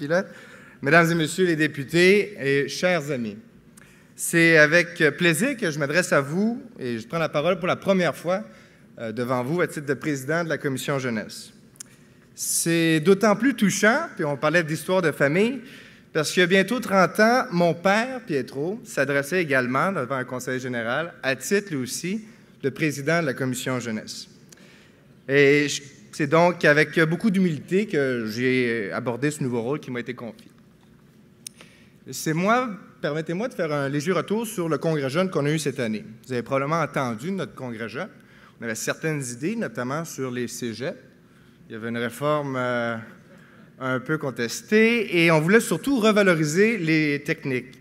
pilote, mesdames et messieurs les députés et chers amis, c'est avec plaisir que je m'adresse à vous et je prends la parole pour la première fois devant vous à titre de président de la Commission jeunesse. C'est d'autant plus touchant, puis on parlait d'histoire de famille, parce qu'il y a bientôt 30 ans, mon père, Pietro, s'adressait également devant un conseil général, à titre lui aussi de président de la Commission jeunesse. Et c'est donc avec beaucoup d'humilité que j'ai abordé ce nouveau rôle qui m'a été confié. Permettez-moi de faire un léger retour sur le Congrès jeune qu'on a eu cette année. Vous avez probablement entendu notre Congrès jeune. On avait certaines idées, notamment sur les cégeps. Il y avait une réforme un peu contestée et on voulait surtout revaloriser les techniques.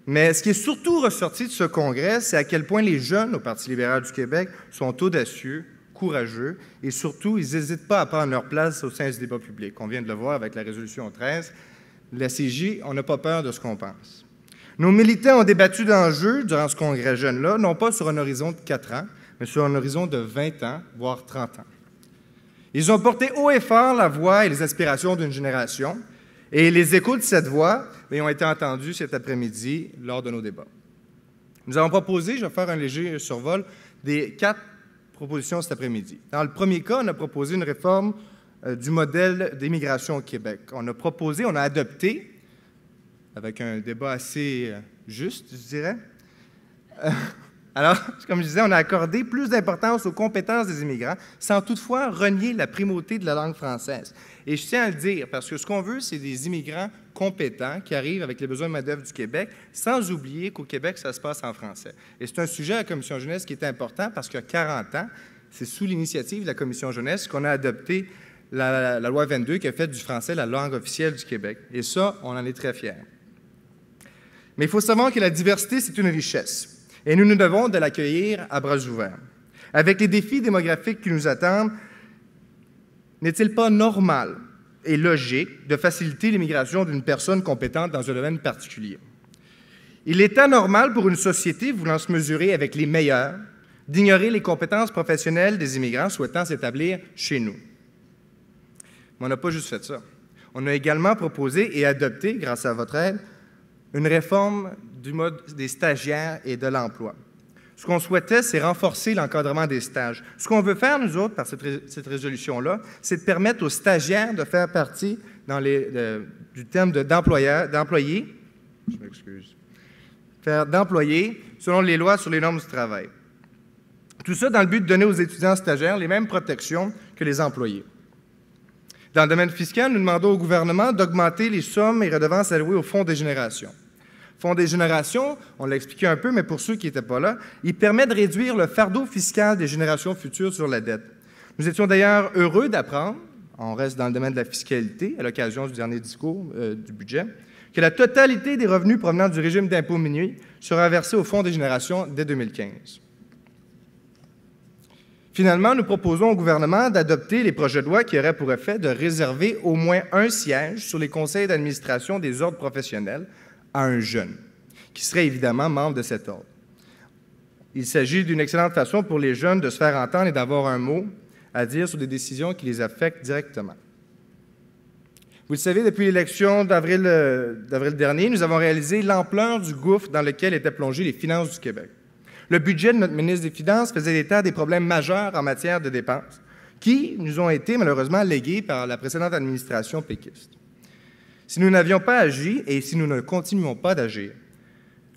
Mais ce qui est surtout ressorti de ce congrès, c'est à quel point les jeunes au Parti libéral du Québec sont audacieux, courageux et surtout, ils n'hésitent pas à prendre leur place au sein du débat public. On vient de le voir avec la résolution 13. La CJ, on n'a pas peur de ce qu'on pense. Nos militants ont débattu d'enjeux durant ce congrès jeune-là, non pas sur un horizon de 4 ans, mais sur un horizon de 20 ans, voire 30 ans. Ils ont porté haut et fort la voix et les aspirations d'une génération, et les échos de cette voix ont été entendus cet après-midi lors de nos débats. Nous avons proposé, je vais faire un léger survol, des 4 propositions cet après-midi. Dans le premier cas, on a proposé une réforme du modèle d'immigration au Québec. On a adopté, avec un débat assez juste, je dirais. Alors, comme je disais, on a accordé plus d'importance aux compétences des immigrants sans toutefois renier la primauté de la langue française. Et je tiens à le dire, parce que ce qu'on veut, c'est des immigrants compétents qui arrivent avec les besoins de main-d'œuvre du Québec, sans oublier qu'au Québec, ça se passe en français. Et c'est un sujet à la Commission jeunesse qui est important parce qu'il y a 40 ans, c'est sous l'initiative de la Commission jeunesse qu'on a adopté la loi 22 qui a fait du français la langue officielle du Québec. Et ça, on en est très fiers. Mais il faut savoir que la diversité, c'est une richesse. Et nous nous devons de l'accueillir à bras ouverts. Avec les défis démographiques qui nous attendent, n'est-il pas normal et logique de faciliter l'immigration d'une personne compétente dans un domaine particulier? Il est anormal pour une société voulant se mesurer avec les meilleurs d'ignorer les compétences professionnelles des immigrants souhaitant s'établir chez nous. Mais on n'a pas juste fait ça. On a également proposé et adopté, grâce à votre aide, une réforme du mode des stagiaires et de l'emploi. Ce qu'on souhaitait, c'est renforcer l'encadrement des stages. Ce qu'on veut faire, nous autres, par cette résolution-là, c'est de permettre aux stagiaires de faire partie du terme d'employés, je m'excuse, d'employés selon les lois sur les normes du travail. Tout ça dans le but de donner aux étudiants stagiaires les mêmes protections que les employés. Dans le domaine fiscal, nous demandons au gouvernement d'augmenter les sommes et redevances allouées au Fonds des générations. Fonds des générations, on l'a expliqué un peu, mais pour ceux qui n'étaient pas là, il permet de réduire le fardeau fiscal des générations futures sur la dette. Nous étions d'ailleurs heureux d'apprendre, on reste dans le domaine de la fiscalité, à l'occasion du dernier discours du budget, que la totalité des revenus provenant du régime d'impôt minier sera versée au Fonds des générations dès 2015. Finalement, nous proposons au gouvernement d'adopter les projets de loi qui auraient pour effet de réserver au moins un siège sur les conseils d'administration des ordres professionnels à un jeune, qui serait évidemment membre de cet ordre. Il s'agit d'une excellente façon pour les jeunes de se faire entendre et d'avoir un mot à dire sur des décisions qui les affectent directement. Vous le savez, depuis l'élection d'avril dernier, nous avons réalisé l'ampleur du gouffre dans lequel étaient plongées les finances du Québec. Le budget de notre ministre des Finances faisait état des problèmes majeurs en matière de dépenses qui nous ont été malheureusement légués par la précédente administration péquiste. Si nous n'avions pas agi et si nous ne continuons pas d'agir,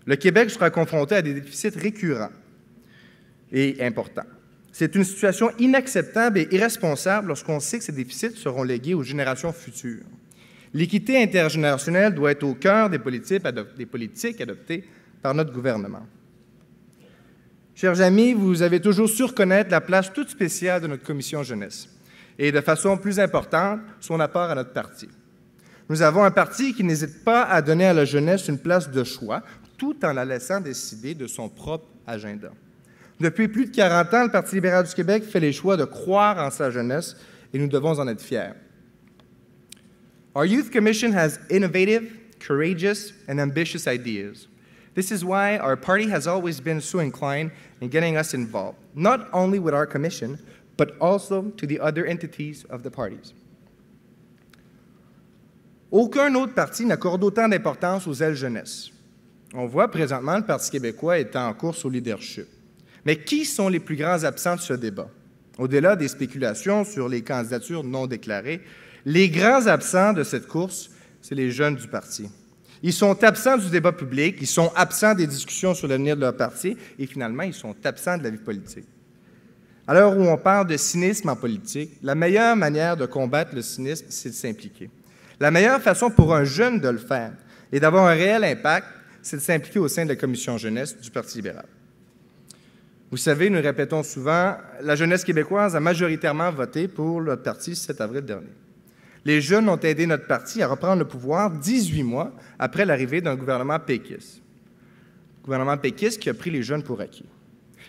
le Québec sera confronté à des déficits récurrents et importants. C'est une situation inacceptable et irresponsable lorsqu'on sait que ces déficits seront légués aux générations futures. L'équité intergénérationnelle doit être au cœur des politiques adoptées par notre gouvernement. Chers amis, vous avez toujours su reconnaître la place toute spéciale de notre commission jeunesse et, de façon plus importante, son apport à notre parti. Nous avons un parti qui n'hésite pas à donner à la jeunesse une place de choix, tout en la laissant décider de son propre agenda. Depuis plus de 40 ans, le Parti libéral du Québec fait les choix de croire en sa jeunesse et nous devons en être fiers. Our Youth Commission has innovative, courageous, and ambitious ideas. This is why our party has always been so inclined in getting us involved, not only with our commission, but also to the other entities of the parties. Aucun autre parti n'accorde autant d'importance aux ailes jeunesse. On voit présentement le Parti québécois est en course au leadership. Mais qui sont les plus grands absents de ce débat? Au-delà des spéculations sur les candidatures non déclarées, les grands absents de cette course, c'est les jeunes du parti. Ils sont absents du débat public, ils sont absents des discussions sur l'avenir de leur parti et finalement, ils sont absents de la vie politique. À l'heure où on parle de cynisme en politique, la meilleure manière de combattre le cynisme, c'est de s'impliquer. La meilleure façon pour un jeune de le faire et d'avoir un réel impact, c'est de s'impliquer au sein de la commission jeunesse du Parti libéral. Vous savez, nous répétons souvent, la jeunesse québécoise a majoritairement voté pour notre parti le 7 avril dernier. Les jeunes ont aidé notre parti à reprendre le pouvoir 18 mois après l'arrivée d'un gouvernement péquiste. Gouvernement péquiste qui a pris les jeunes pour acquis.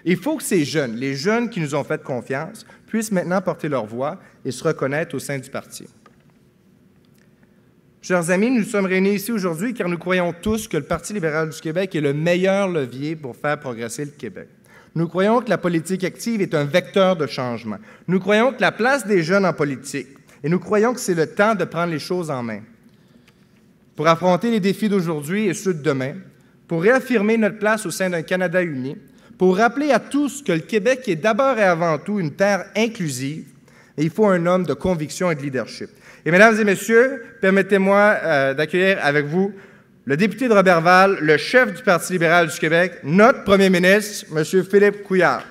Il faut que ces jeunes, les jeunes qui nous ont fait confiance, puissent maintenant porter leur voix et se reconnaître au sein du parti. Chers amis, nous sommes réunis ici aujourd'hui car nous croyons tous que le Parti libéral du Québec est le meilleur levier pour faire progresser le Québec. Nous croyons que la politique active est un vecteur de changement. Nous croyons que la place des jeunes en politique, et nous croyons que c'est le temps de prendre les choses en main. Pour affronter les défis d'aujourd'hui et ceux de demain, pour réaffirmer notre place au sein d'un Canada uni, pour rappeler à tous que le Québec est d'abord et avant tout une terre inclusive, et il faut un homme de conviction et de leadership. Et mesdames et messieurs, permettez-moi d'accueillir avec vous le député de Roberval, le chef du Parti libéral du Québec, notre premier ministre, M. Philippe Couillard.